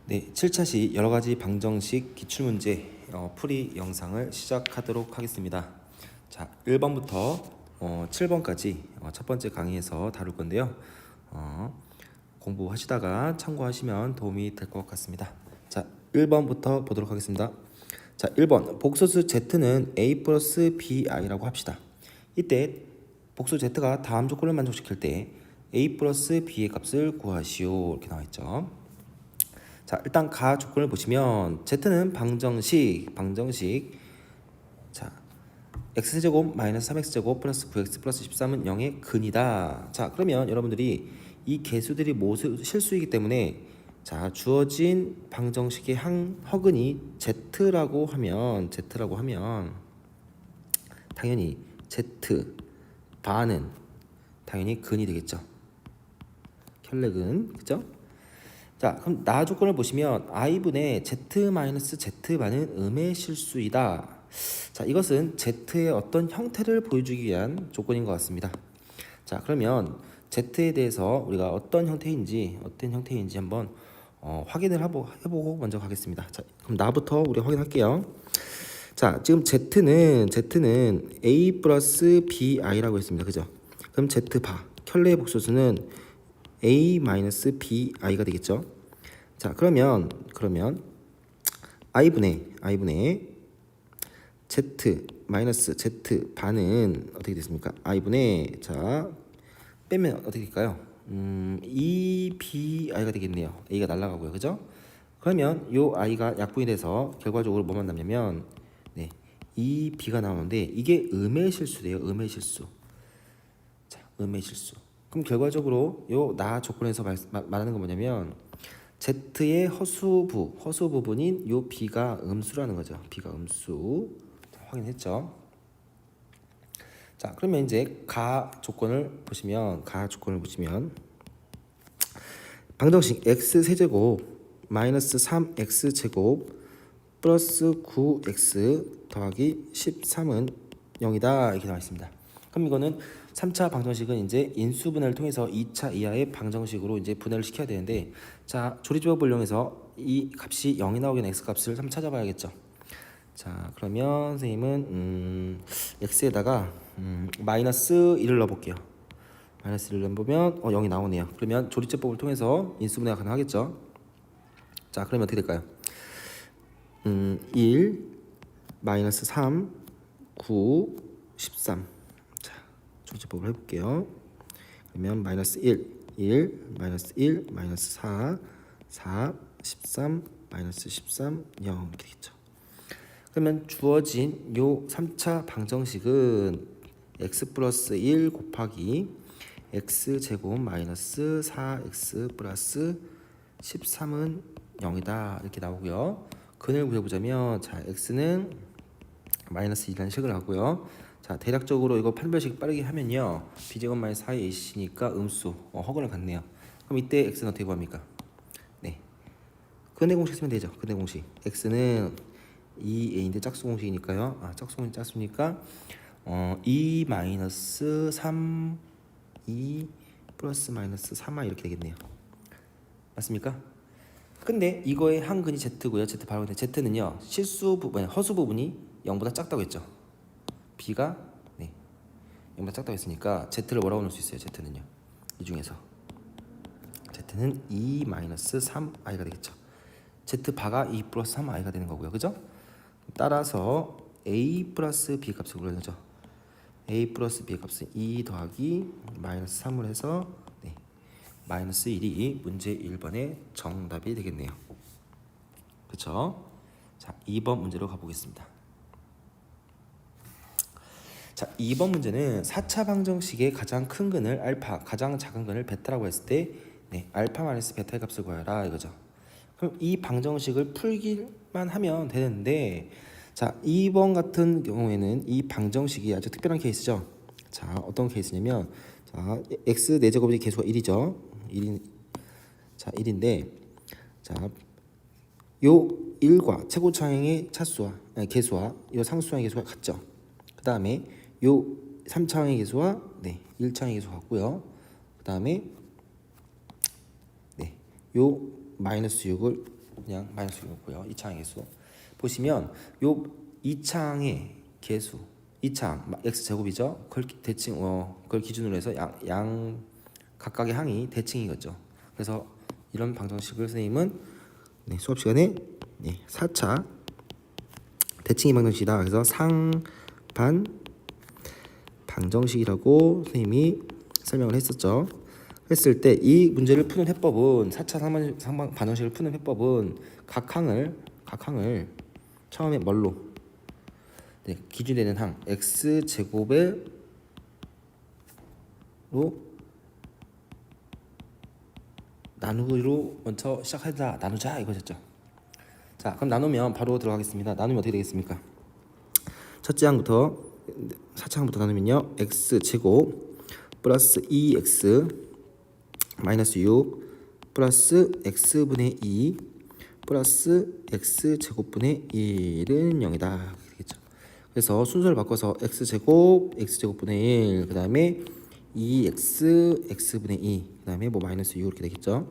네, 7차 시 여러 가지 방정식 기출문제 풀이 영상을 시작하도록 하겠습니다. 자, 1번부터 7번까지 첫 번째 강의에서 다룰 건데요. 공부하시다가 참고하시면 도움이 될 것 같습니다. 자, 1번부터 보도록 하겠습니다. 자, 1번 복소수 z는 a 플러스 bi라고 합시다. 이때 복수 z가 다음 조건을 만족시킬 때 a 플러스 b의 값을 구하시오 이렇게 나와있죠. 자, 일단 가 조건을 보시면 z는 방정식 자, x제곱 마이너스 3x제곱 플러스 9x 플러스 13은 0의 근이다. 자, 그러면 여러분들이 이 개수들이 모두 실수이기 때문에 자, 주어진 방정식의 허근이 z라고 하면 당연히 z 바는 당연히 근이 되겠죠. 켤레근, 그죠? 자, 그럼 나 조건을 보시면 i분의 z-z바는 음의 실수이다. 자, 이것은 z의 어떤 형태를 보여주기 위한 조건인 것 같습니다. 자, 그러면 z에 대해서 우리가 어떤 형태인지 한번 확인을 해보고 먼저 가겠습니다. 자, 그럼 나부터 우리 확인할게요. 자, 지금 z는 a 플러스 bi라고 했습니다. 그죠? 그럼 z바 켤레의 복소수는 a 마이너스 bi가 되겠죠. 자, 그러면 i분의 z 마이너스 z 반은 어떻게 됐습니까? i분의 자 빼면 어떻게 될까요? 2bi가 되겠네요. a가 날아가고요, 그죠? 그러면 요 i가 약분이 돼서 결과적으로 뭐만 남냐면 2b가 나오는데 이게 음의 실수래요. 음의 실수. 자, 음의 실수. 그럼 결과적으로 요 나 조건에서 말하는 건 뭐냐면 z의 허수 부분인 요 b가 음수라는 거죠. b가 음수. 자, 확인했죠. 자, 그러면 이제 가 조건을 보시면 방정식 x 세제곱 마이너스 3x 제곱 플러스 9x 더하기 13은 0이다 이렇게 나와 있습니다. 그럼 이거는 3차 방정식은 이제 인수분해를 통해서 2차 이하의 방정식으로 이제 분해를 시켜야 되는데, 자, 조리조합을 이용해서 이 값이 0이 나오게 x 값을 한번 찾아봐야겠죠. 자, 그러면 선생님은 x에다가 마이너스 1을 넣어볼게요. 마이너스 1을 넣어보면 0이 나오네요. 그러면 조리제법을 통해서 인수분해가 가능하겠죠. 자, 그러면 어떻게 될까요? 1 마이너스 3 9 13. 자, 조리제법을 해볼게요. 그러면 마이너스 1 마이너스 1 마이너스 4 13 마이너스 13 0 이렇게 되겠죠. 그러면 주어진 요 3차 방정식은 x 플러스 1 곱하기 x 제곱 마이너스 4x 플러스 13은 0이다 이렇게 나오고요. 근을 구해보자면 자, x는 마이너스 2라는 식을 하고요. 자, 대략적으로 이거 판별식 빠르게 하면요, b제곱 마이너스 4의 ac니까 음수 허근을 갖네요. 그럼 이때 x는 어떻게 구합니까? 네, 근의 공식 쓰면 되죠. 근의 공식 x는 2a인데 짝수 공식이니까요. 짝수 공식 짝수니까 2 마이너스 3 2 플러스 마이너스 3아 이렇게 되겠네요. 맞습니까? 근데 이거의 한근이 z고요. z 바로 z는요, 허수 부분이 0보다 작다고 했죠. b가 0보다 작다고 했으니까 z를 뭐라고 넣을 수 있어요? z는요, 이 중에서 z는 2 마이너스 3i가 되겠죠. z 바가 2 플러스 3i가 되는 거고요, 그죠? 따라서 a 플러스 b 값을 구하죠. a 플러스 b 값은 2 더하기 마이너스 3을 해서 마이너스 1이 문제 1번의 정답이 되겠네요. 그렇죠? 자, 2번 문제로 가보겠습니다. 자, 2번 문제는 4차 방정식의 가장 큰 근을 알파, 가장 작은 근을 베타라고 했을 때 알파 마이너스 베타의 값을 구하라 이거죠. 그럼 이 방정식을 풀기만 하면 되는데, 자, 2번 같은 경우에는 이 방정식이 아주 특별한 케이스죠. 자, 어떤 케이스냐면, 자, x 4제곱의 개수가 1이죠. 1자, 1인데, 자, 요 1과 최고차항의 개수와 요 상수항의 개수가 같죠. 그 다음에 요 3차항의 개수와 1차항의 개수가 같고요. 그 다음에 요 마이너스 6을 그냥 마이너스 6이고요. 2창의 개수 보시면 요 2창의 개수 2창 x 제곱이죠. 그걸 대칭 그걸 기준으로 해서 양 각각의 항이 대칭이겠죠. 그래서 이런 방정식을 선생님은 수업 시간에 4차 대칭이 방정식이다. 그래서 상반 방정식이라고 선생님이 설명을 했었죠. 했을 때 이 문제를 푸는 해법은 4차 상반 방정식을 푸는 해법은 각 항을 처음에 뭘로 기준이 되는 항 x 제곱으로 나누기로 먼저 시작하자. 나누자 이거였죠. 자, 그럼 나누면 바로 들어가겠습니다. 나누면 어떻게 되겠습니까? 첫째 항부터 4차 항부터 나누면요. x 제곱 플러스 2x 마이너스 6 플러스 x분의 2 플러스 x제곱분의 1은 0이다. 되겠죠. 그래서 순서를 바꿔서 x제곱분의 1, 그 다음에 2x, x분의 2, 그 다음에 뭐 마이너스 6 이렇게 되겠죠.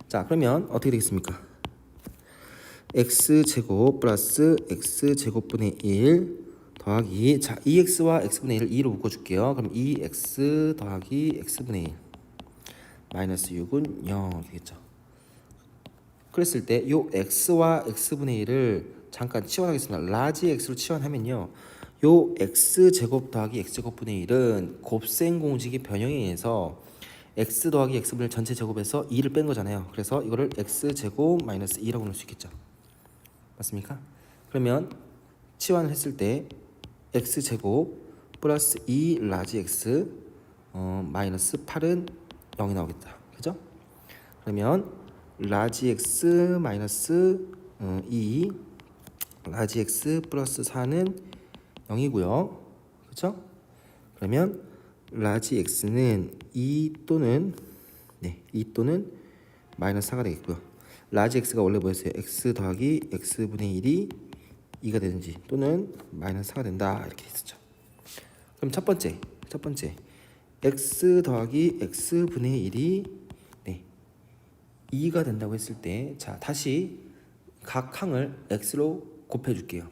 자, 그러면 어떻게 되겠습니까? x제곱 플러스 x제곱분의 1 더하기, 자, 2x와 x분의 1을 2로 묶어줄게요. 그럼 2x 더하기 x분의 1 마이너스 6은 0 되겠죠. 그랬을 때 요 x와 x분의 1을 잠깐 치환하겠습니다. 라지 x로 치환하면요, 요 x제곱 더하기 x제곱분의 1은 곱셈 공식의 변형에 의해서 x 더하기 x분의 1 전체 제곱에서 2를 뺀 거잖아요. 그래서 이거를 x제곱 마이너스 2라고 넣을 수 있겠죠. 맞습니까? 그러면 치환을 했을 때 x제곱 플러스 2 라지 x 마이너스 8은 0이 나오겠다. 그죠? 그러면 라지 x 마이너스 2 라지 x 플러스 4는 0이고요. 그렇죠? 그러면 라지 x는 2 또는 2 또는 마이너스 4가 되겠고요. 라지 x가 원래 뭐였어요? x 더하기 x분의 1이 2가 되든지 또는 마이너스 4가 된다. 이렇게 했었죠. 그럼 첫 번째 x 더하기 x분의 1이 2가 된다고 했을 때, 자, 다시 각 항을 x로 곱해줄게요.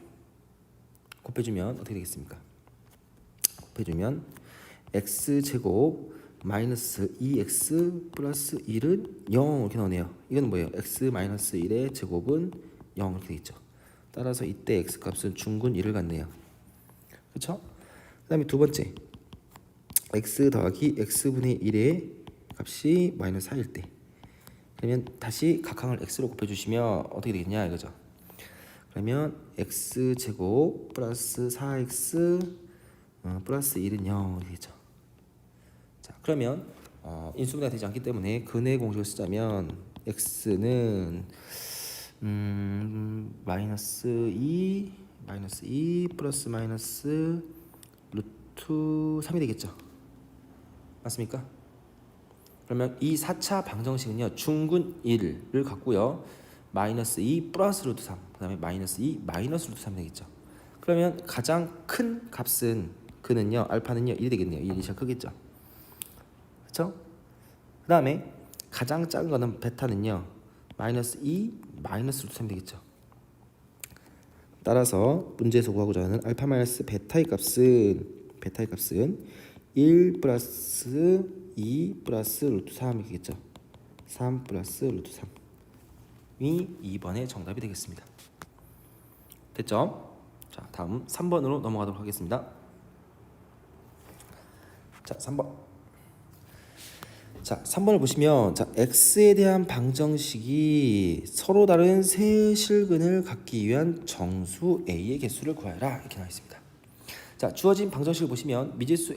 곱해주면 어떻게 되겠습니까? 곱해주면 x제곱 마이너스 2x 플러스 1은 0 이렇게 나오네요. 이건 뭐예요? x 마이너스 1의 제곱은 0 이렇게 되겠죠. 따라서 이때 x 값은 중근 1을 갖네요. 그렇죠? 그 다음에 두 번째, x 더하기 x분의 1의 값이 마이너스 4일 때, 그러면 다시 각 항을 x로 곱해주시면 어떻게 되겠냐 이거죠. 그러면 x제곱 플러스 4x 플러스 1은 0 되겠죠. 자, 그러면 인수분해가 되지 않기 때문에 근의 공식을 쓰자면 x는 마이너스 2 플러스 마이너스 루트 3이 되겠죠. 맞습니까? 그러면 이 4차 방정식은요, 중근 1을 갖고요, 마이너스 2 플러스 루트 3, 그 다음에 마이너스 2 마이너스 루트 3 되겠죠. 그러면 가장 큰 값은 그는요, 알파는요 1이 되겠네요. 1이 제일 크겠죠. 그렇죠? 그 다음에 가장 작은 거는 베타는요, 마이너스 2 마이너스 루트 3 되겠죠. 따라서 문제에서 구하고자 하는 알파 마이너스 베타의 값은 1 플러스 2 플러스 루트 3이겠죠. 3 플러스 루트 3이 2번의 정답이 되겠습니다. 됐죠? 자, 다음 3번으로 넘어가도록 하겠습니다. 자, 3번. 자, 3번을 보시면, 자, x에 대한 방정식이 서로 다른 세 실근을 갖기 위한 정수 a의 개수를 구하여라 이렇게 나와 있습니다. 자, 주어진 방정식을 보시면 미지수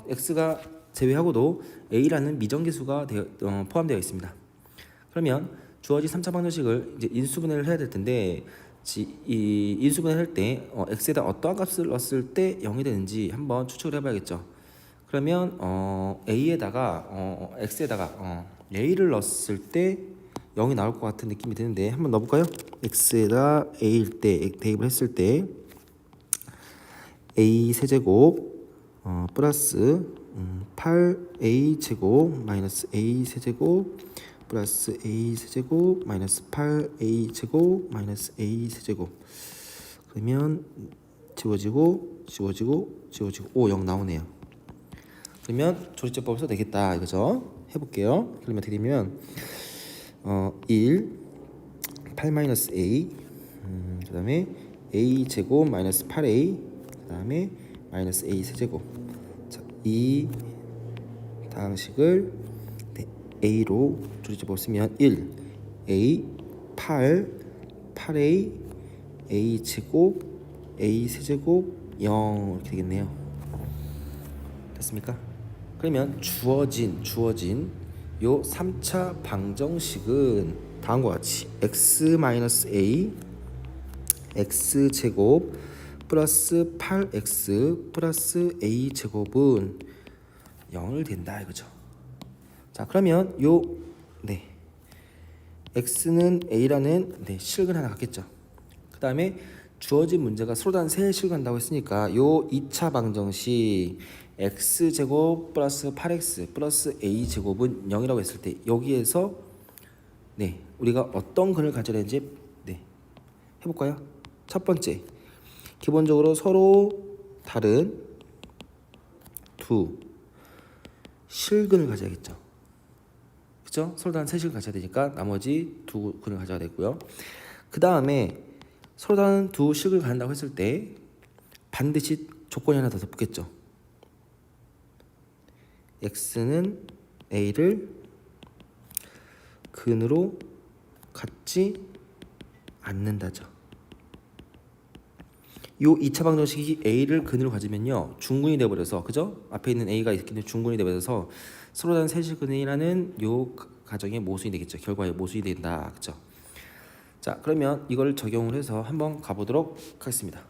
x가 제외하고도 a라는 미정계수가 포함되어 있습니다. 그러면 주어진 3차 방정식을 이제 인수분해를 해야 될 텐데, 이 인수분해를 할 때 x에다 어떠한 값을 넣었을 때 0이 되는지 한번 추측을 해봐야겠죠. 그러면 a에다가 x에다가 a를 넣었을 때 0이 나올 것 같은 느낌이 드는데 한번 넣어볼까요? x에다 a일 때 대입을 했을 때 a 세제곱 플러스 8a 제곱 마이너스 a 세제곱 플러스 a 세제곱 마이너스 8a 제곱 마이너스 a 세제곱. 그러면 지워지고 5 0 나오네요. 그러면 조리제법을 써도 되겠다 이거죠. 해볼게요. 그러면 어떻게 되면 1 8 마이너스 a 그 다음에 a 제곱 마이너스 8a 그 다음에 마이너스 a 세제곱. 자, 이 다항식을 a로 조리제법 쓰면 1 a 8a a 제곱 a 세제곱 0 이렇게 되겠네요. 됐습니까? 그러면 주어진 요 3차 방정식은 다음과 같이 x-a x제곱 플러스 8x 플러스 a제곱은 0을 된다 이거죠. 자, 그러면 요 x는 a라는 실근 하나 갖겠죠. 그 다음에 주어진 문제가 서로 다른 세 실근한다고 했으니까 요 2차 방정식 x제곱 플러스 8x 플러스 a제곱은 0이라고 했을 때 여기에서 우리가 어떤 근을 가져야 되는지 해볼까요? 첫 번째, 기본적으로 서로 다른 두 실근을 가져야겠죠. 그렇죠? 서로 다른 세 실근 가져야 되니까 나머지 두 근을 가져야 되고요. 그 다음에 서로 다른 두 실근을 갖는다고 했을 때 반드시 조건이 하나 더 붙겠죠. x는 a를 근으로 갖지 않는다죠. 요 2차 방정식이 a를 근으로 가지면요 중근이 돼버려서, 그죠? 앞에 있는 a가 있기는 중근이 돼버려서 서로 다른 세실근이라는 요 가정의 모순이 되겠죠. 결과의 모순이 된다, 그죠? 자, 그러면 이걸 적용을 해서 한번 가보도록 하겠습니다.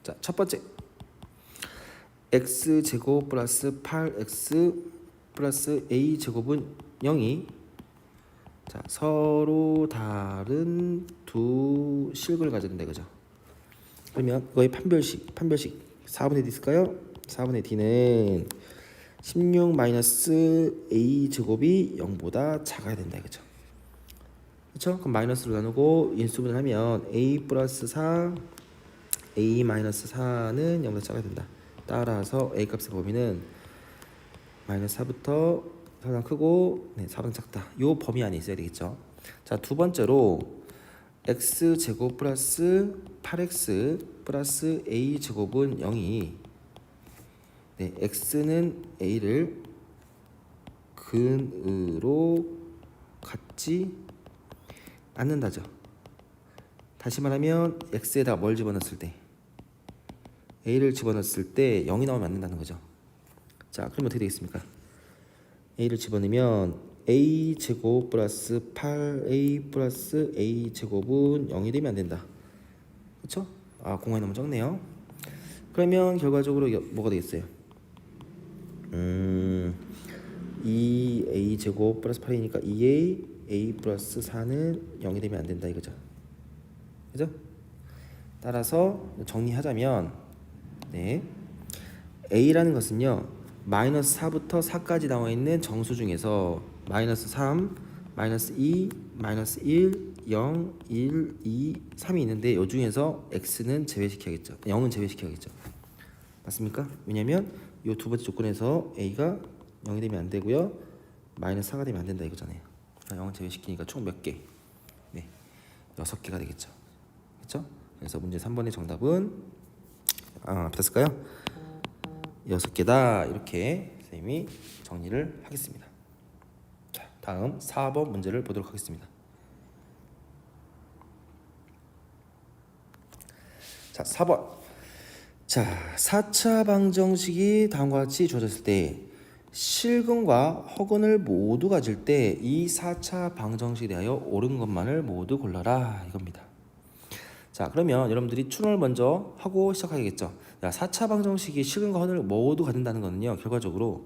자, 첫 번째, x 제곱 플러스 8x 플러스 a 제곱은 0이 자 서로 다른 두 실근을 가져야 된다 이거죠. 그러면 이거의 판별식 4분의 d 있을까요? 4분의 d는 16 마이너스 a 제곱이 0보다 작아야 된다 이거죠. 그렇죠? 그럼 마이너스로 나누고 인수분을 하면 a 플러스 4 a 마이너스 4는 0보다 작아야 된다. 따라서 a 값의 범위는 마이너스 4부터 4보다 크고 4보다 작다. 요 범위 안에 있어야 되겠죠. 자, 두 번째로 x 제곱 플러스 8x 플러스 a 제곱은 0이 x는 a를 근으로 갖지 않는다죠. 다시 말하면 x에다 뭘 집어넣었을 때 a를 집어넣었을 때 0이 나오면 안 된다는 거죠. 자, 그럼 어떻게 되겠습니까? a를 집어넣으면 a 제곱 플러스 8a 플러스 a 제곱은 0이 되면 안 된다. 그렇죠? 아, 공간이 너무 적네요. 그러면 결과적으로 뭐가 되겠어요? 2a 제곱 플러스 8이니까 2a a 플러스 4는 0이 되면 안 된다 이거죠. 그죠? 따라서 정리하자면 a라는 것은요 마이너스 4부터 4까지 나와 있는 정수 중에서 마이너스 3, 마이너스 2, 마이너스 1, 0, 1, 2, 3이 있는데 이 중에서 x는 제외시켜야겠죠. 0은 제외시켜야겠죠. 맞습니까? 왜냐면 이 두 번째 조건에서 a가 0이 되면 안 되고요. 마이너스 4가 되면 안 된다 이거잖아요. 0은 제외시키니까 총 몇 개? 6개가 되겠죠. 그렇죠? 그래서 문제 3번의 정답은 됐을까요? 6개다. 이렇게 선생님이 정리를 하겠습니다. 자, 다음 4번 문제를 보도록 하겠습니다. 자, 4번. 자, 4차 방정식이 다음과 같이 주어졌을 때 실근과 허근을 모두 가질 때 이 4차 방정식에 대하여 옳은 것만을 모두 골라라 이겁니다. 자, 그러면 여러분들이 추론을 먼저 하고 시작하겠죠. 야, 4차 방정식이 실근과 허근을 모두 가진다는 거는요 결과적으로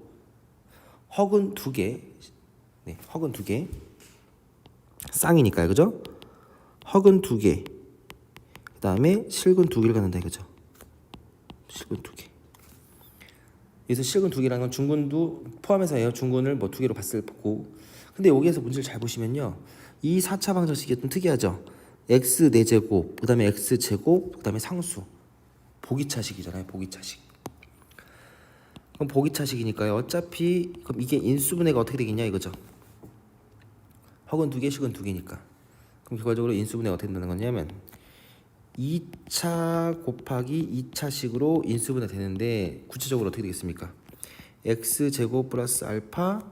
허근 2개 허근 2개 쌍이니까요, 그죠? 허근 2개 그 다음에 실근 2개를 갖는다 이거죠. 실근 2개. 여기서 실근 두 개라는 건 중근도 포함해서 해요. 중근을 뭐 두 개로 봤을 거고. 근데 여기에서 문제를 잘 보시면요. 이 4차 방정식이 좀 특이하죠. x 4제곱, 그 다음에 x 제곱, 그 다음에 상수. 보기차식이잖아요. 보기차식. 그럼 보기차식이니까요. 어차피 그럼 이게 인수분해가 어떻게 되겠냐 이거죠. 허근 두 개, 식은 두 개니까. 그럼 결과적으로 인수분해가 어떻게 된다는 거냐면 2차 곱하기 2차식으로 인수분해 되는데 구체적으로 어떻게 되겠습니까? x제곱 플러스 알파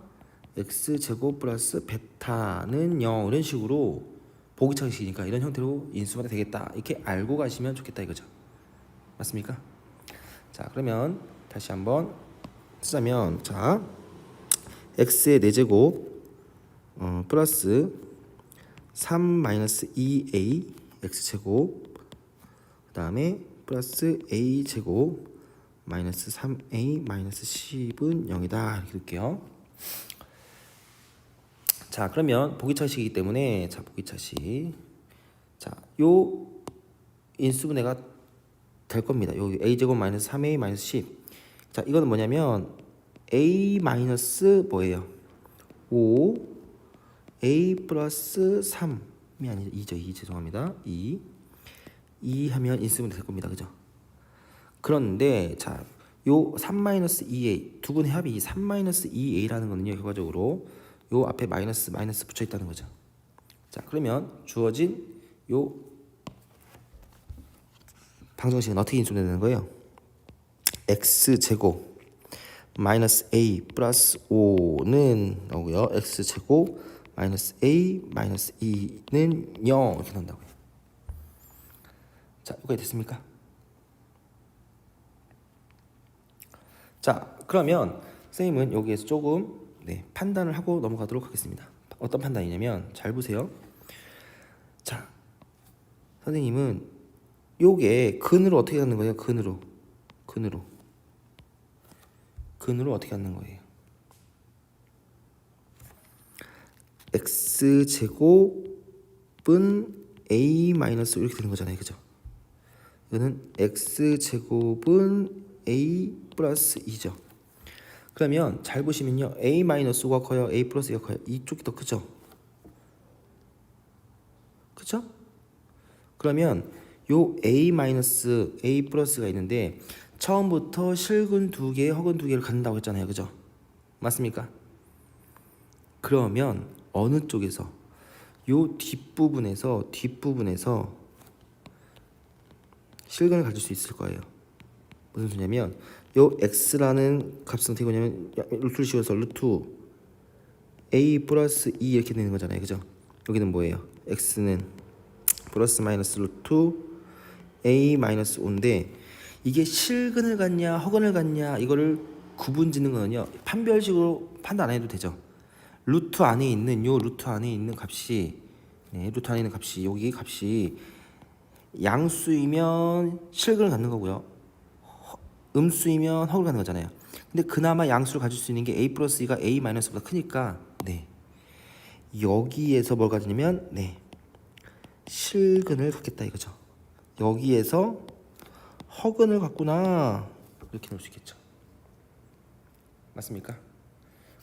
x제곱 플러스 베타는 0 이런 식으로 보기차식이니까 이런 형태로 인수분해 되겠다 이렇게 알고 가시면 좋겠다 이거죠. 맞습니까? 자 그러면 다시 한번 쓰자면 자 x의 4제곱 플러스 3-2a x제곱 그 다음에 플러스 a제곱 마이너스 3a 마이너스 10은 0이다 이렇게 둘게요. 자 그러면 보기차식이기 때문에 자 보기차식 자요 인수분해가 될 겁니다. 요 a제곱 마이너스 3a 마이너스 10. 자 이거는 뭐냐면 a 마이너스 뭐예요? 5 a 플러스 3이 아니죠. 2죠. 2 죄송합니다. 2 하면 인수분해 될 겁니다. 그죠? 그런데 자, 요 3-2a 두 분의 합이 3-2a라는 거는요. 결과적으로 요 앞에 마이너스 붙여 있다는 거죠. 자, 그러면 주어진 요 방정식은 어떻게 인수분해되는 거예요? x제곱 마이너스 a 플러스 5는 나오고요. x제곱 마이너스 a 마이너스 2는 0 이렇게 나온다고요. 자, 여기까지 됐습니까? 자, 그러면 선생님은 여기에서 조금 판단을 하고 넘어가도록 하겠습니다. 어떤 판단이냐면 잘 보세요. 자, 선생님은 요게 근으로 어떻게 갖는 거예요? 근으로 어떻게 갖는 거예요? x제곱은 a 마이너스 이렇게 되는 거잖아요. 그죠? 이거는 x제곱은 a 플러스 2죠. 그러면 잘 보시면요. a 마이너스 5가 커요? a 플러스 2가 커요? 이쪽이 더 크죠? 그죠? 그러면 요 a 마이너스 a 플러스가 있는데 처음부터 실근 두 개, 허근 두 개를 갖는다고 했잖아요. 그죠? 맞습니까? 그러면 어느 쪽에서 요 뒷부분에서 실근을 가질 수 있을 거예요. 무슨 소리냐면 요 x라는 값은 어떻게 되냐면 루트를 씌워서 루트 a 플러스 2 이렇게 되는 거잖아요. 그죠? 여기는 뭐예요? x는 플러스 마이너스 루트 a 마이너스 5인데 이게 실근을 갖냐 허근을 갖냐 이거를 구분 짓는 거는요. 판별식으로 판단 안 해도 되죠. 루트 안에 있는 값이 루트 안에 있는 값이 여기 값이 양수이면 실근을 갖는 거고요. 음수이면 허를 갖는 거잖아요. 근데 그나마 양수를 가질 수 있는 게 a 플러스 2가 a 마이너스보다 크니까 여기에서 뭘 가지냐면 실근을 갖겠다 이거죠. 여기에서 허근을 갖구나 이렇게 놓을 수 있겠죠. 맞습니까?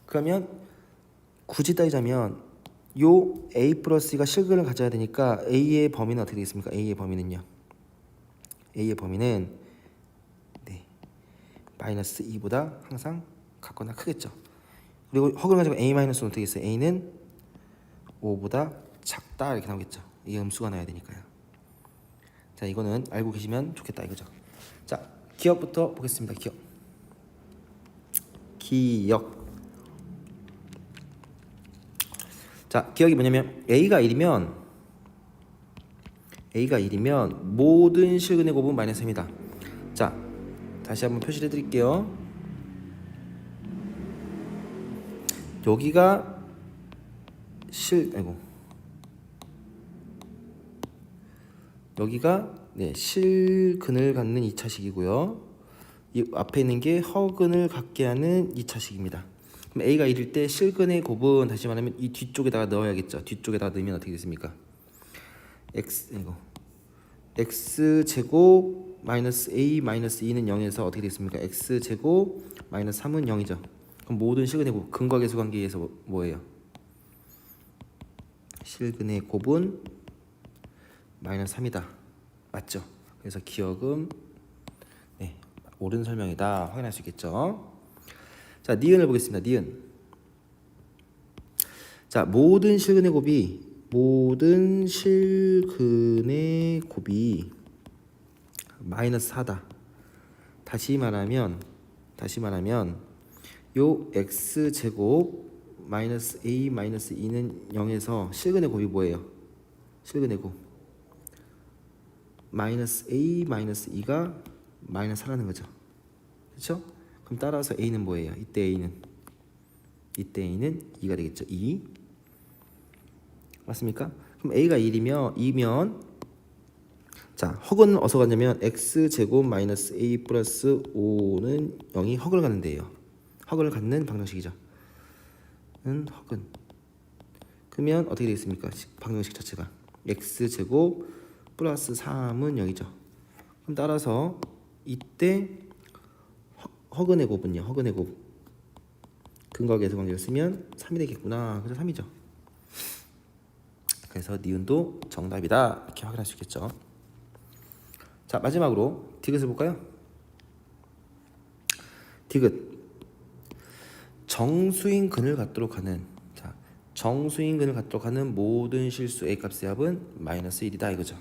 그러면 굳이 따지자면 요 a 플러스 2가 실근을 가져야 되니까 a의 범위는 어떻게 되겠습니까? a의 범위는 마이너스 2보다 항상 같거나 크겠죠. 그리고 허근을 가지면 a 마이너스는 어떻게 있어요? a는 5보다 작다 이렇게 나오겠죠. 이게 음수가 나야 되니까요. 자, 이거는 알고 계시면 좋겠다 이거죠. 자, 기억부터 보겠습니다. 기억. 자, 기억이 뭐냐면 a가 1이면 모든 실근의 곱은 마이너스 3이다. 자, 다시 한번 표시를 해드릴게요. 여기가 여기가 실근을 갖는 2차식이고요. 이 앞에 있는 게 허근을 갖게 하는 2차식입니다. 그럼 a가 1일 때 실근의 곱은 다시 말하면 이 뒤쪽에다가 넣어야겠죠. 뒤쪽에다가 넣으면 어떻게 됐습니까? x제곱 마이너스 a 마이너스 2는 0에서 어떻게 되겠습니까? x제곱 마이너스 3은 0이죠. 그럼 모든 실근의 곱 근과 계수 관계에 의해서 뭐예요? 실근의 곱은 마이너스 3이다. 맞죠? 그래서 기억은 네, 옳은 설명이다. 확인할 수 있겠죠? 자, 니은을 보겠습니다. 니은. 자, 모든 실근의 곱이 마이너스 4다. 다시 말하면 요 x제곱 마이너스 a 마이너스 2는 0에서 실근의 곱이 뭐예요? 실근의 곱 마이너스 a 마이너스 2가 마이너스 4라는 거죠. 그렇죠? 그럼 따라서 a는 뭐예요? 이때 a는 2가 되겠죠. 2 맞습니까? 그럼 a가 2면 자, 헉은 어디서 갔냐면 x제곱 마이너스 a 플러스 5는 0이 헉을 가는 데예요. 헉을 갖는 방정식이죠. 헉은 그러면 어떻게 되겠습니까? 방정식 자체가 x제곱 플러스 3은 0이죠. 그럼 따라서 이때 헉은의 곱은요. 헉은의 곱 근과 계수 관계를 쓰면 3이 되겠구나. 그래서 3이죠. 그래서 니은도 정답이다. 이렇게 확인할 수 있겠죠. 자, 마지막으로 디귿을 볼까요? 디귿 정수인 근을 갖도록 하는 모든 실수 a 값의 합은 마이너스 1이다 이거죠.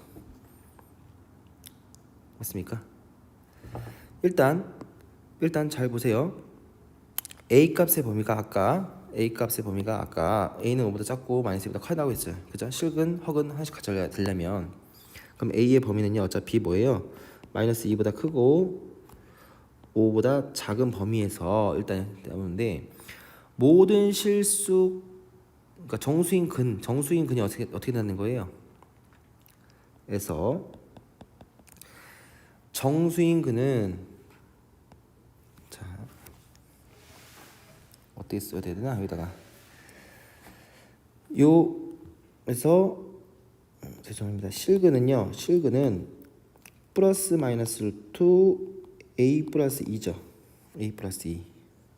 맞습니까? 일단 잘 보세요. a 값의 범위가 아까 a는 5보다 작고 마이너스 2보다 커다고 했어요. 그죠? 실근, 헉은 하나씩 같이 되려면 그럼 a의 범위는요 어차피 뭐예요? 마이너스 2보다 크고 5보다 작은 범위에서 일단 나오는데 모든 실수 그러니까 정수인 근이 어떻게 되는 거예요? 그래서 정수인 근은 자 어떻게 써야 되나 여기다가 요에서 죄송합니다. 실근은 플러스 마이너스 루트 a 플러스 2죠. a 플러스 2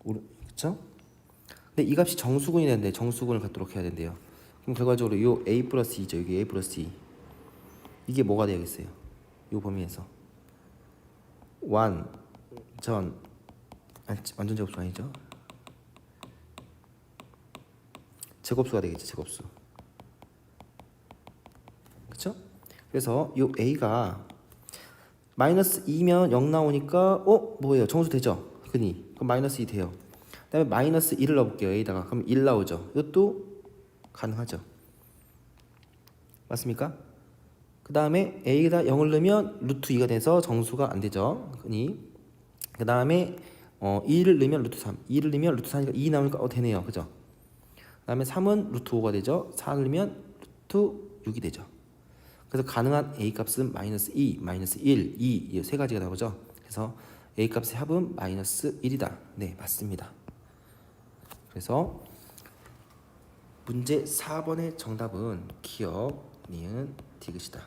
그렇죠? 근데 이 값이 정수근이 되는데 정수근을 갖도록 해야 된대요. 그럼 결과적으로 요 a 플러스 2죠. 여기 a 플러스 2 이게 뭐가 되겠어요? 요 범위에서 완전 제곱수 아니죠? 제곱수가 되겠지. 제곱수. 그렇죠? 그래서 요 a가 마이너스 2면 0 나오니까 뭐예요? 정수 되죠? 근이. 그럼 마이너스 2 돼요. 그 다음에 마이너스 1을 넣어볼게요. a에다가. 그럼 1 나오죠. 이것도 가능하죠. 맞습니까? 그 다음에 a에다 0을 넣으면 루트 2가 돼서 정수가 안 되죠. 근이. 그 다음에 2를 넣으면 루트 3. 2를 넣으면 루트 4니까 2 나오니까 되네요. 그죠? 그 다음에 3은 루트 5가 되죠. 4를 넣으면 루트 6이 되죠. 그래서 가능한 a 값은 마이너스 2, 마이너스 1, 2 이 세 가지가 나오죠. 그래서 a 값의 합은 마이너스 1이다. 네, 맞습니다. 그래서 문제 4번의 정답은 기억, 니은, 디귿이다.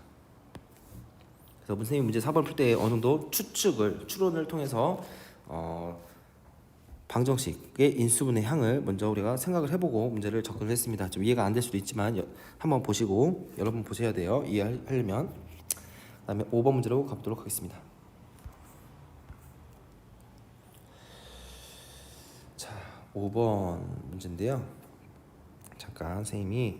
그래서 선생님이 문제 4번 풀 때 어느 정도 추론을 통해서 방정식의 인수분해 향을 먼저 우리가 생각을 해보고 문제를 접근을 했습니다. 좀 이해가 안 될 수도 있지만 한번 보시고 여러분 보셔야 돼요. 이해하려면. 그 다음에 5번 문제로 가보도록 하겠습니다. 자, 5번 문제인데요. 잠깐 선생님이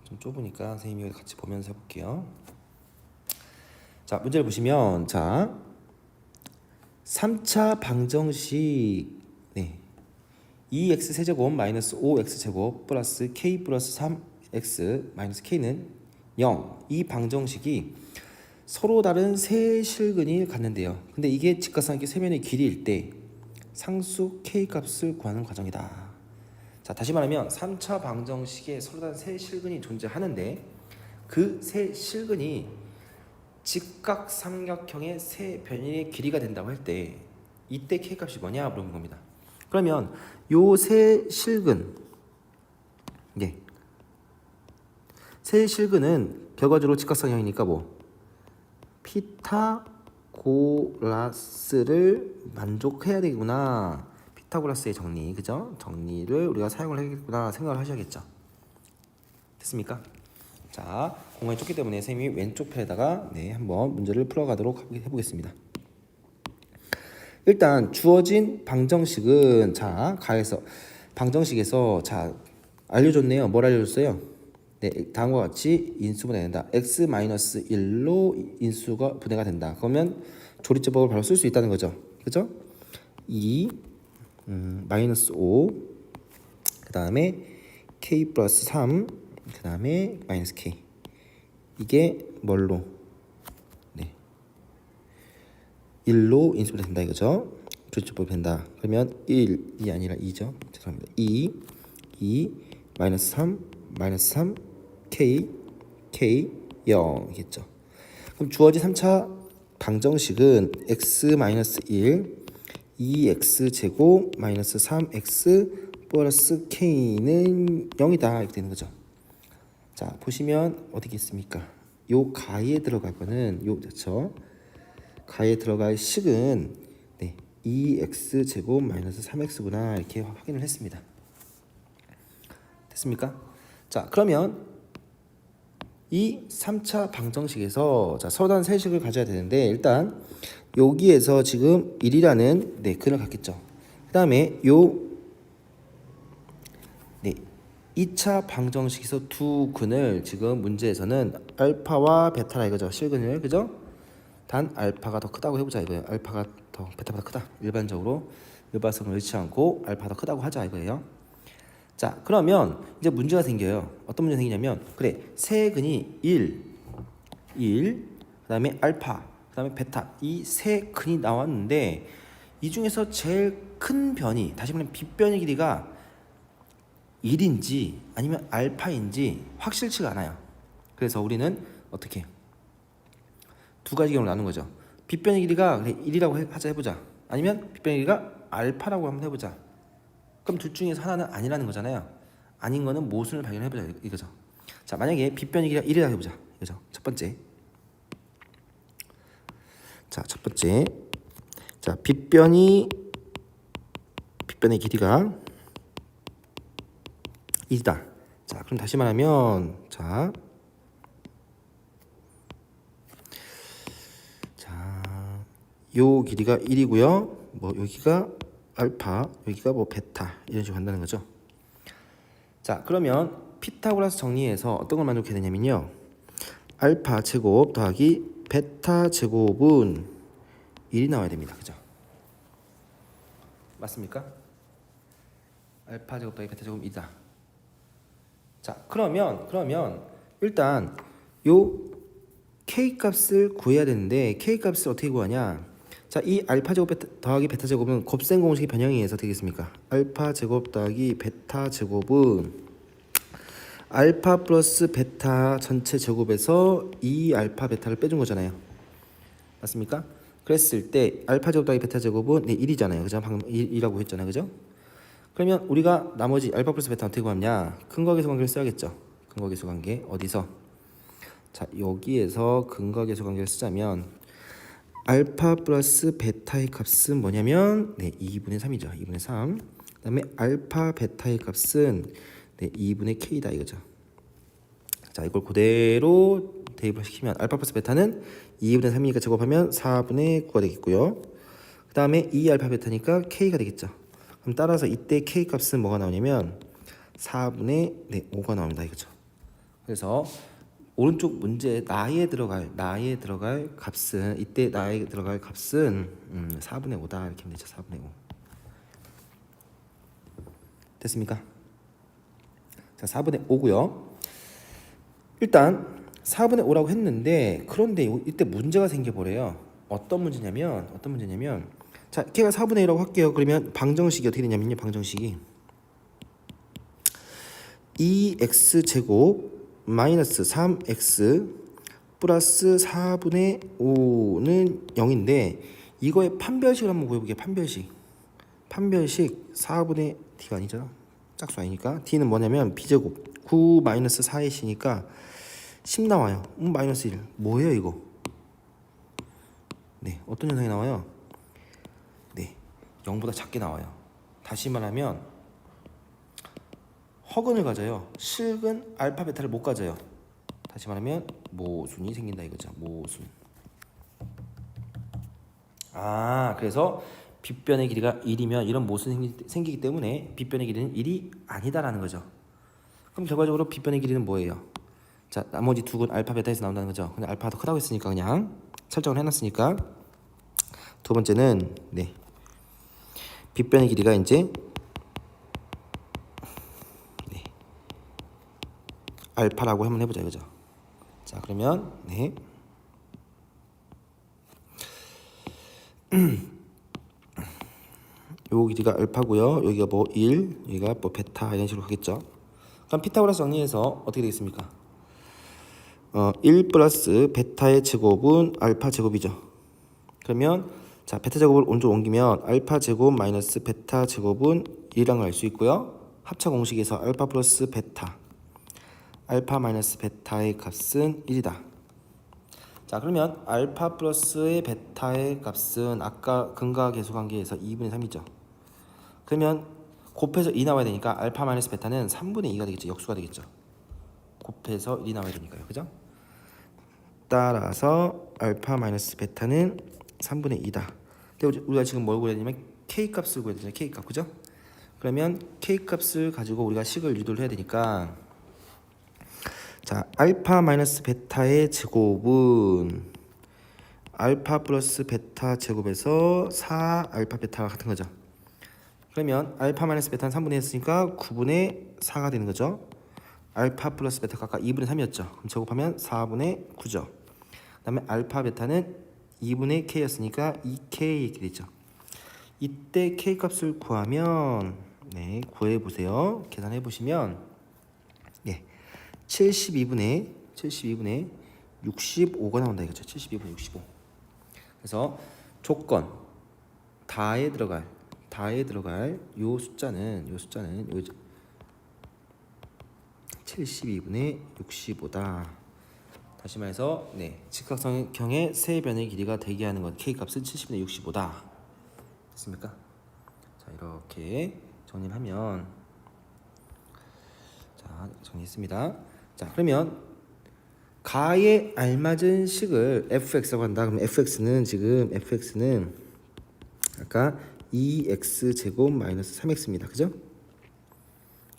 좀 좁으니까 선생님이 같이 보면서 해볼게요. 자, 문제를 보시면 자 3차 방정식 2x 세제곱 마이너스 5x 제곱 플러스 k 플러스 3x 마이너스 k는 0 이 방정식이 서로 다른 세 실근이 갖는데요. 근데 이게 직각삼각형 세면의 길이일 때 상수 k 값을 구하는 과정이다. 자, 다시 말하면 3차 방정식에 서로 다른 세 실근이 존재하는데 그 세 실근이 직각삼각형의 세 변인의 길이가 된다고 할 때 이때 k 값이 뭐냐 물어본 겁니다. 그러면 요 세 실근, 예, 세 실근은 결과적으로 직각삼각형이니까 뭐 피타고라스를 만족해야 되구나. 피타고라스의 정리, 그죠? 정리를 우리가 사용을 해야겠구나 생각을 하셔야겠죠. 됐습니까? 자, 공간이 좁기 때문에 선생님이 왼쪽 편에다가 한번 문제를 풀어가도록 해보겠습니다. 일단 주어진 방정식은 자 가에서 방정식에서 자 알려줬네요. 뭘 알려줬어요? 네, 다음과 같이 인수분해 된다. x-1로 인수가 분해가 된다. 그러면 조리제법을 바로 쓸 수 있다는 거죠. 그죠? 2 마이너스 5 그 다음에 k 플러스 3 그 다음에 마이너스 k 이게 뭘로? 네, 1로 인수분해 된다 이거죠. 조리제법이 된다. 그러면 1이 아니라 2죠. 죄송합니다. 2 마이너스 3 마이너스 3 k 0이겠죠. 그럼 주어진 3차 방정식은 x-1 2x 제곱 마이너스 3x 플러스 k는 0이다 이렇게 되는 거죠. 자, 보시면 어디 있습니까? 요 가에 들어갈 거는 요 그렇죠. 가에 들어갈 식은 2x 제곱 마이너스 3x구나 이렇게 확인을 했습니다. 됐습니까? 자, 그러면 이 3차 방정식에서 자, 서로 다른 세식을 가져야 되는데 일단 여기에서 지금 1이라는 근을 갖겠죠. 그 다음에 요 2차 방정식에서 두 근을 지금 문제에서는 알파와 베타라 이거죠. 실근을 그죠? 단 알파가 더 크다고 해보자 이거예요. 알파가 더 베타보다 크다. 일반적으로 일반성을 잃지 않고 알파가 더 크다고 하자 이거예요. 자, 그러면 이제 문제가 생겨요. 어떤 문제가 생기냐면 그래 세 근이 1, 그 다음에 알파, 그 다음에 베타 이 세 근이 나왔는데 이 중에서 제일 큰 변이 다시 말하면 빗변의 길이가 1인지 아니면 알파인지 확실치가 않아요. 그래서 우리는 어떻게 두 가지 경우로 나눈 거죠. 빗변의 길이가 1이라고 하자 해보자. 아니면 빗변의 길이가 알파라고 한번 해보자. 그럼 둘 중에서 하나는 아니라는 거잖아요. 아닌 거는 모순을 발견해보자 이거죠. 자, 만약에 빗변의 길이가 1이라고 해보자 이거죠. 첫 번째. 자, 첫 번째. 자, 빗변의 길이가 1이다. 자, 그럼 다시 말하면 요 길이가 1이고요. 뭐 여기가 알파, 여기가 뭐 베타 이런 식으로 간다는 거죠. 자, 그러면 피타고라스 정리에서 어떤 걸 만족해야 되냐면요. 알파 제곱 더하기 베타 제곱은 1이 나와야 됩니다. 그죠? 맞습니까? 알파 제곱 더하기 베타 제곱은 1이다. 자, 그러면 일단 요 k 값을 구해야 되는데 k 값을 어떻게 구하냐? 자, 이 알파 제곱 더하기 베타 제곱은 곱셈 공식의 변형에 의해서 되겠습니까? 알파 제곱 더하기 베타 제곱은 알파 플러스 베타 전체 제곱에서 이 알파 베타를 빼준 거잖아요. 맞습니까? 그랬을 때 알파 제곱 더하기 베타 제곱은 1이잖아요. 그죠? 방금 1이라고 했잖아요. 그죠? 그러면 우리가 나머지 알파 플러스 베타 어떻게 구하냐? 근거계수 관계를 써야겠죠. 근거계수 관계 어디서? 자, 여기에서 근거계수 관계를 쓰자면 알파 플러스 베타의 값은 뭐냐면 2분의 3이죠. 2분의 3. 그 다음에 알파 베타의 값은 2분의 k다 이거죠. 자, 이걸 그대로 대입을 시키면 알파 플러스 베타는 2분의 3이니까 제곱하면 4분의 9가 되겠고요. 그 다음에 2알파 베타니까 k가 되겠죠. 그럼 따라서 이때 k 값은 뭐가 나오냐면 4분의 5가 나옵니다 이거죠. 그래서 오른쪽 문제 나에 들어갈 값은 이때 나에 들어갈 값은 4분의 5다 이렇게 하면 되죠. 4분의 5 됐습니까? 자, 4분의 5고요. 일단 4분의 5라고 했는데 그런데 이때 문제가 생겨버려요. 어떤 문제냐면 자, 걔가 4분의 1이라고 할게요. 그러면 방정식이 어떻게 되냐면요. 방정식이 2x 제곱 마이너스 3x 플러스 4분의 5는 0인데 이거의 판별식을 한번 구해볼게요. 판별식 4분의 d가 아니죠. 짝수 아니니까 d는 뭐냐면 b제곱 9 마이너스 4의 c니까 10 나와요. 마이너스 1 뭐예요 이거? 네, 어떤 현상이 나와요? 네, 0보다 작게 나와요. 다시 말하면 허근을 가져요. 실근 알파 베타를 못 가져요. 다시 말하면 모순이 생긴다 이거죠. 모순. 그래서 빗변의 길이가 1이면 이런 모순이 생기기 때문에 빗변의 길이는 1이 아니다라는 거죠. 그럼 결과적으로 빗변의 길이는 뭐예요? 자, 나머지 두 근 알파 베타에서 나온다는 거죠. 근데 알파가 더 크다고 했으니까 그냥 설정을 해놨으니까 두 번째는 네, 빗변의 길이가 이제 네, 알파라고 한번 해보자 이거죠. 자, 그러면 네. 요 길이가 알파고요. 여기가 뭐 1, 여기가 뭐 베타 이런 식으로 가겠죠. 그럼 피타고라스 정리해서 어떻게 되겠습니까? 1 플러스 베타의 제곱은 알파 제곱이죠. 그러면 자, 베타 제곱을 오른쪽 옮기면 알파 제곱 마이너스 베타 제곱은 1이라는 걸 알 수 있고요. 합차 공식에서 알파 플러스 베타, 알파 마이너스 베타의 값은 1이다. 자, 그러면 알파 플러스의 베타의 값은 아까 근과 계수 관계에서 2분의 3이죠. 그러면 곱해서 2 나와야 되니까 알파 마이너스 베타는 3분의 2가 되겠죠. 역수가 되겠죠. 곱해서 1이 나와야 되니까요. 그죠? 따라서 알파 마이너스 베타는 3분의 2다. 근데 우리가 지금 뭘 구해야 되냐면 K 값을 구해야 되잖아요. K 값. 그죠? 그러면 K 값을 가지고 우리가 식을 유도를 해야 되니까 자, 알파 마이너스 베타의 제곱은 알파 플러스 베타 제곱에서 4 알파 베타가 같은 거죠. 그러면 알파 마이너스 베타는 3분의 1 했으니까 9분의 4가 되는 거죠. 알파 플러스 베타가 아까 2분의 3이었죠. 그럼 제곱하면 4분의 9죠. 그 다음에 알파 베타는 2분의 k였으니까 2k 이렇게 되죠. 이때 k 값을 구하면 네, 구해보세요. 계산해 보시면 네, 72분의 65가 나온다 이거죠. 72분의 65. 그래서 조건 다에 들어갈 요 숫자는 요 72분의 65다. 다시 말해서 네, 직각삼각형의 세 변의 길이가 대기하는 것 k 값은 70분의 65다. 됐습니까? 자, 이렇게 정리를 하면 자, 정리했습니다. 자, 그러면 가에 알맞은 식을 fx라고 한다. 그럼 fx는 아까 2x 제곱 마이너스 3x입니다. 그죠?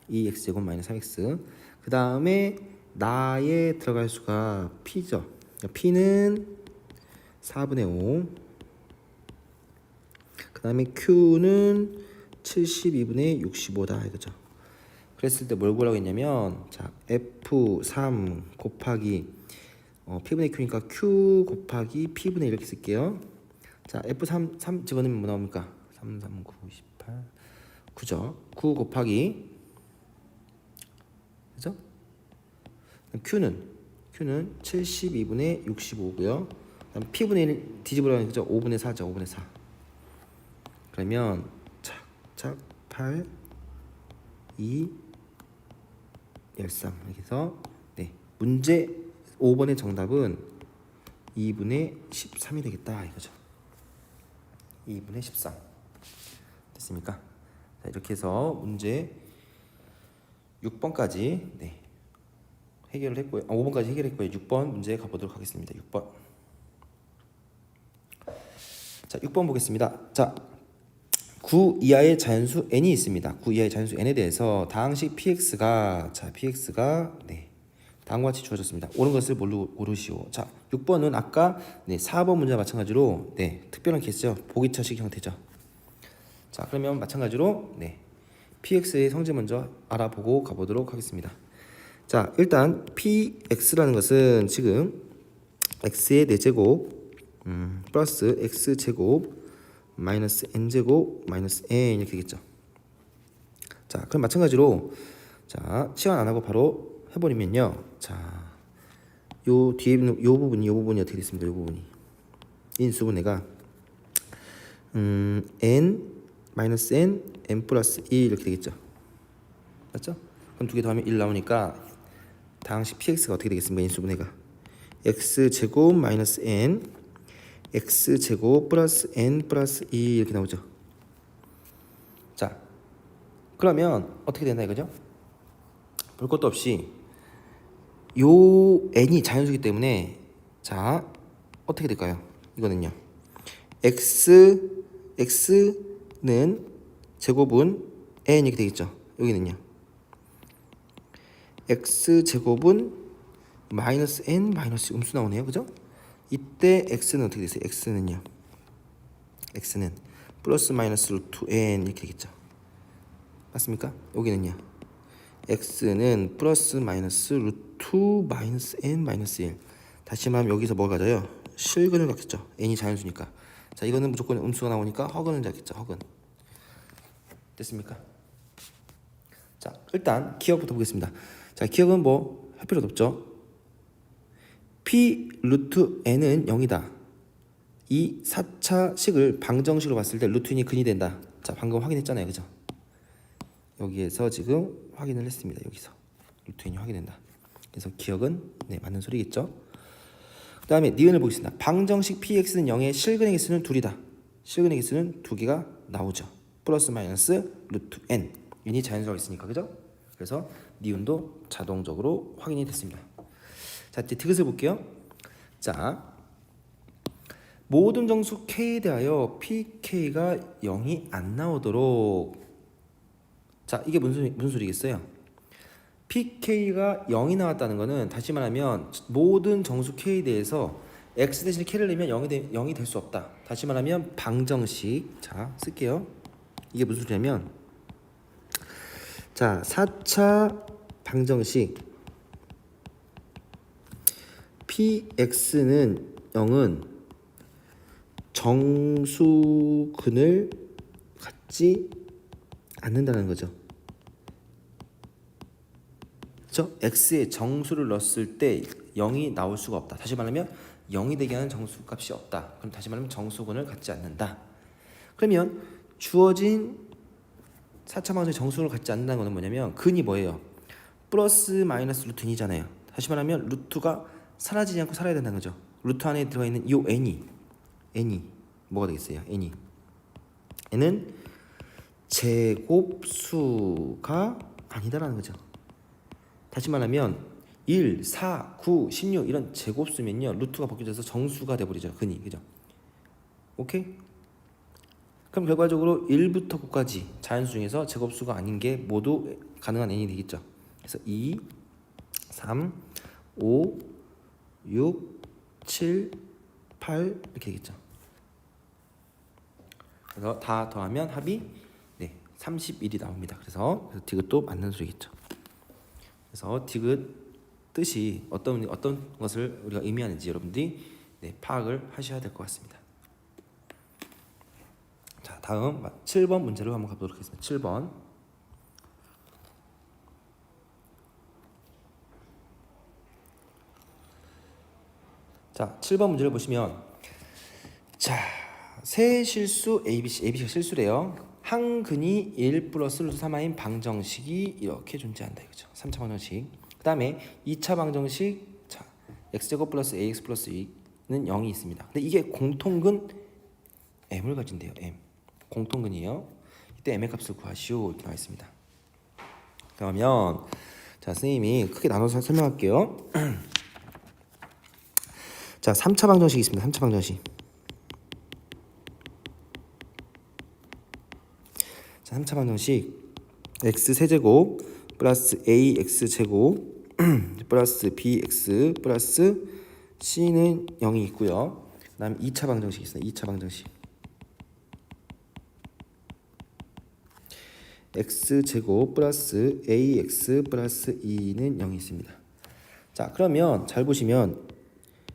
2x 제곱 마이너스 3x. 그 다음에 나에 들어갈 수가 p죠. p는 4분의 5. 그 다음에 q는 72분의 65다 이거죠. 그랬을 때 뭘 구하라고 했냐면 자, f3 곱하기 p분의 q니까 q 곱하기 p분의 1 이렇게 쓸게요. 자, f3 3 집어넣으면 뭐 나옵니까? 3, 3, 9, 18 9죠. 9 곱하기 그죠? q는 72분의 65고요. 그다음 p분의 1 뒤집으라면 그죠? 5분의 4죠. 5분의 4. 그러면 착착 8 2 13 이렇게 해서 네, 문제 5번의 정답은 2분의 13이 되겠다 이거죠. 2분의 13 됐습니까? 자, 이렇게 해서 문제 6번까지 네, 해결을 했고요. 5번까지 해결했고요. 6번 문제 가보도록 하겠습니다. 6번. 자, 6번 보겠습니다. 자, 9 이하의 자연수 n이 있습니다. 9 이하의 자연수 n에 대해서 다항식 px가 네, 다음과 같이 주어졌습니다. 옳은 것을 고르시오. 자, 6번은 아까 네, 4번 문제와 마찬가지로 네, 특별한 케이스죠. 보기차식 형태죠. 자, 그러면 마찬가지로 네, px의 성질 먼저 알아보고 가보도록 하겠습니다. 자, 일단 px라는 것은 지금 x의 4제곱 플러스 x제곱 마이너스 n제곱 마이너스 n 이렇게 되겠죠. 자, 그럼 마찬가지로 자, 치환 안 하고 바로 해버리면요. 자, 요 뒤에 있는 요 부분이 어떻게 됐습니까? 요 부분이 인수분해가 n 마이너스 n 플러스 2 이렇게 되겠죠. 맞죠? 그럼 두 개 더하면 1 나오니까 다항식 px가 어떻게 되겠습니까? 인수분해가 x제곱 마이너스 n x제곱 플러스 n 플러스 2 이렇게 나오죠. 자, 그러면 어떻게 된다 이거죠? 볼 것도 없이 요 n이 자연수기 때문에 자 어떻게 될까요? 이거는요 x는 제곱은 n 이렇게 되겠죠. 여기는요 x제곱은 마이너스 n 마이너스 음수 나오네요. 그죠? 이때 x는 어떻게 되세요? x는 플러스 마이너스 루트 n 이렇게 되겠죠. 맞습니까? 여기는요 x는 플러스 마이너스 루트 마이너스 n 마이너스 1. 다시 말하면 여기서 뭐가 가져요? 실근을 갖겠죠. n이 자연수니까. 자, 이거는 무조건 음수가 나오니까 허근을 잡겠죠. 허근. 됐습니까? 자, 일단 기억부터 보겠습니다. 자, 기억은 뭐 할 필요도 없죠. p 루트 n은 0이다. 이 4차식을 방정식으로 봤을 때 루트 n이 근이 된다. 자, 방금 확인했잖아요. 그죠? 여기에서 지금 확인을 했습니다. 여기서 루트 n이 확인된다. 그래서 기억은 네, 맞는 소리겠죠. 그 다음에 니은을 보겠습니다. 방정식 px는 0에 실근의 개수는 2이다. 실근의 개수는 2개가 나오죠. 플러스 마이너스 루트 n. n이 자연수가 있으니까. 그죠? 그래서 니은도 자동적으로 확인이 됐습니다. 자, 이제 디귿을 볼게요. 자, 모든 정수 k에 대하여 pk가 0이 안 나오도록. 자, 이게 무슨 소리겠어요? pk가 0이 나왔다는 거는 다시 말하면 모든 정수 k에 대해서 x 대신에 k를 내면 0이 될 수 없다. 다시 말하면 방정식. 자, 쓸게요. 이게 무슨 소리냐면 자, 4차 방정식 px는 0은 정수근을 갖지 않는다는 거죠. 그렇죠? x에 정수를 넣었을 때 0이 나올 수가 없다. 다시 말하면 0이 되게 하는 정수값이 없다. 그럼 다시 말하면 정수근을 갖지 않는다. 그러면 주어진 4차 방정식 정수를 갖지 않는다는 것은 뭐냐면 근이 뭐예요? 플러스 마이너스 루트 n이잖아요. 다시 말하면 루트가 사라지지 않고 살아야 된다는 거죠. 루트 안에 들어가 있는 이 n이 뭐가 되겠어요? n은 제곱수가 아니다라는 거죠. 다시 말하면 1, 4, 9, 16 이런 제곱수면요 루트가 벗겨져서 정수가 돼버리죠. 근이. 그죠? 오케이? 그럼 결과적으로 1부터 9까지 자연수 중에서 제곱수가 아닌 게 모두 가능한 n이 되겠죠. 그래서 2, 3, 5, 6, 7, 8 이렇게 되겠죠. 그래서 다 더하면 합이 네, 31이 나옵니다. 그래서 디귿도 맞는 소리겠죠. 그래서 디귿 뜻이 어떤 것을 우리가 의미하는지 여러분들이 네, 파악을 하셔야 될 것 같습니다. 자, 다음 7번 문제로 한번 가보도록 하겠습니다. 7번. 자, 7번 문제를 보시면 자, 세 실수 ABC가 실수래요. 한 근이 1 플러스 루트 3a인 방정식이 이렇게 존재한다 이거죠. 3차 방정식. 그 다음에 2차 방정식 자, x제곱 플러스 ax 플러스 2는 0이 있습니다. 근데 이게 공통근 m을 가진대요. m. 공통근이에요. 이때 m의 값을 구하시오 이렇게 나와 있습니다. 그러면 자, 선생님이 크게 나눠서 설명할게요. 자, 3차 방정식이 있습니다. 3차 방정식. 자, 3차 방정식 x 세제곱 플러스 ax 제곱 플러스 bx 플러스 c는 0이 있고요. 그 다음에 2차 방정식이 있어요. 2차 방정식 x제곱 플러스 ax 플러스 2는 0이 있습니다. 자, 그러면 잘 보시면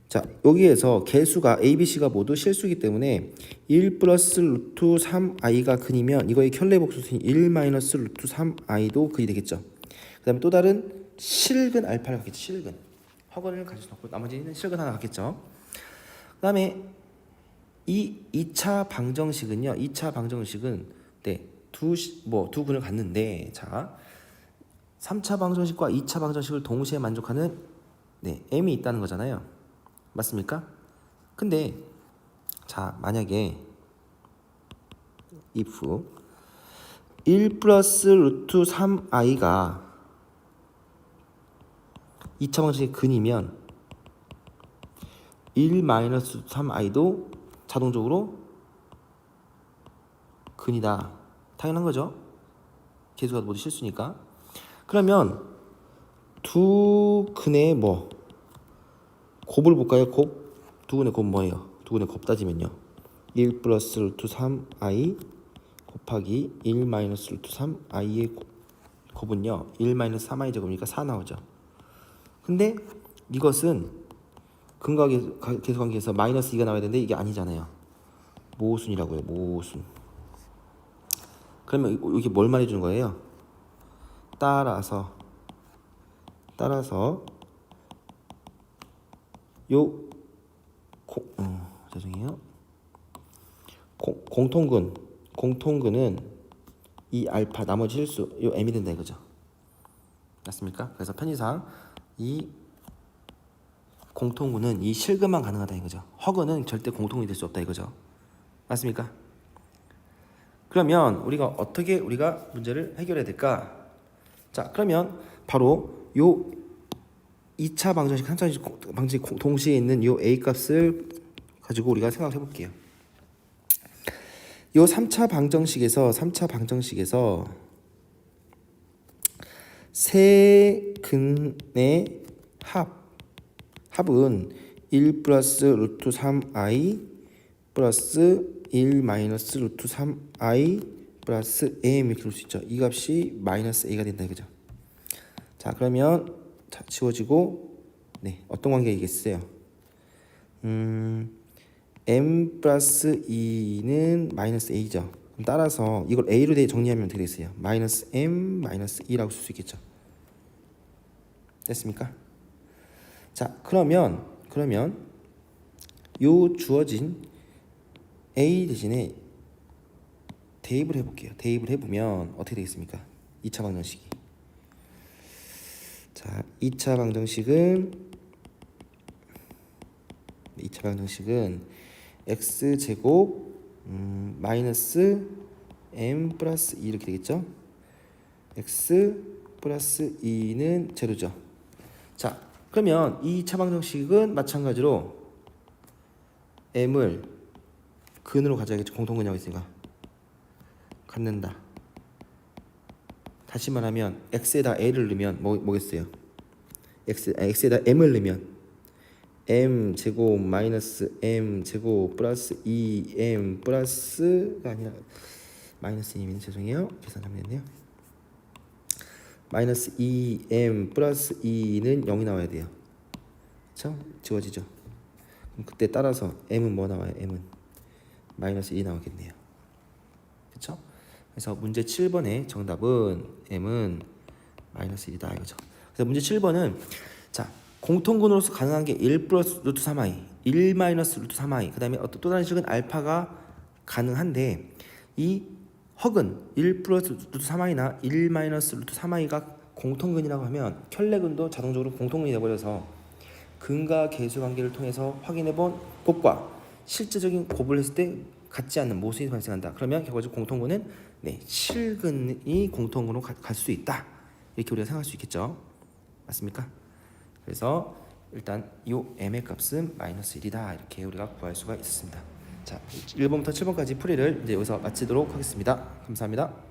자, 여기에서 개수가 A, B, C가 모두 실수이기 때문에 1 플러스 루트 3i가 근이면 이거의 켤레복수인 1 마이너스 루트 3i도 근이 되겠죠. 그 다음에 또 다른 실근 알파를 갖겠죠. 실근. 허근을 가질 수 없고 나머지는 실근 하나 갖겠죠. 그다음에 이 2차 방정식은요. 2차 방정식은 네, 두 근을 갖는데 자, 3차 방정식과 2차 방정식을 동시에 만족하는 네, m이 있다는 거잖아요. 맞습니까? 근데 자, 만약에 if 1 플러스 루트 3i가 2차 방정식의 근이면 1 마이너스 3i도 자동적으로 근이다. 당연한 거죠. 계수가 모두 실수니까. 그러면 두 근의 곱을 볼까요? 곱. 두 근의 곱 뭐예요? 두 근의 곱 따지면요. 1 플러스 루트 3i 곱하기 1 마이너스 루트 3i의 곱은요. 1 마이너스 3i 제곱이니까 4 나오죠. 근데 이것은 근과 계수관계에서 마이너스 2가 나와야 되는데 이게 아니잖아요. 모순이라고요. 모순. 그러면 이게 뭘 말해주는 거예요? 따라서 죄송해요. 공통근은 이 알파 나머지 실수 요 m이 된다 이거죠. 맞습니까? 그래서 편의상 이 공통근은 이 실근만 가능하다 이거죠. 허근은 절대 공통이 될 수 없다 이거죠. 맞습니까? 그러면 어떻게 우리가 문제를 해결해야 될까? 자, 그러면 바로 요 2차 방정식, 3차 방정식 동시에 있는 요 a 값을 가지고 우리가 생각해 볼게요. 요 3차 방정식에서 세 근의 합은 1 플러스 루트 3i 플러스 1 마이너스 루트 3i 플러스 m 이렇게 볼 수 있죠. 이 값이 마이너스 a가 된다 이거죠. 자, 그러면 자, 지워지고 네, 어떤 관계이겠어요? m 플러스 2는 마이너스 a죠. 그럼 따라서 이걸 a로 정리하면 어떻게 되겠어요? 마이너스 m 마이너스 2라고 쓸 수 있겠죠. 됐습니까? 자, 그러면 요 주어진 a 대신에 대입을 해볼게요. 대입을 해보면 어떻게 되겠습니까? 2차 방정식이. 자, 2차 방정식은 x제곱 마이너스 m 플러스 2 이렇게 되겠죠? x 플러스 2는 제로죠. 자, 그러면 이 2차 방정식은 마찬가지로 m을 근으로 가져야겠죠. 공통근이라고 있으니까 갖는다. 다시 말하면 x에다 a를 넣으면 뭐겠어요? x에다 m을 넣으면 m 제곱 마이너스 m 제곱 플러스 2m 플러스가 아니라 마이너스 2면 죄송해요. 계산 잘못했네요. 마이너스 2m 플러스 2는 0이 나와야 돼요. 그렇죠? 지워지죠. 그럼 그때 따라서 m은 뭐 나와요? m은 마이너스 2 나오겠네요. 그렇죠? 그래서 문제 7번의 정답은 m은 마이너스 1이다 이거죠. 그래서 문제 7번은 자, 공통근으로서 가능한 게 1 플러스 루트 3i, 1 마이너스 루트 3i, 그 다음에 또 다른 식은 알파가 가능한데 이 허근 1 플러스 루트 3i나 1 마이너스 루트 3i가 공통근이라고 하면 켤레근도 자동적으로 공통근이 되어버려서 근과 계수 관계를 통해서 확인해본 곱과 실제적인 곱을 했을 때 같지 않는 모순이 발생한다. 그러면 결과적으로 공통근은 실근이 공통근으로 갈 수 있다. 이렇게 우리가 생각할 수 있겠죠. 맞습니까? 그래서 일단 이 m의 값은 마이너스 1이다. 이렇게 우리가 구할 수가 있습니다. 자, 1번부터 7번까지 풀이를 이제 여기서 마치도록 하겠습니다. 감사합니다.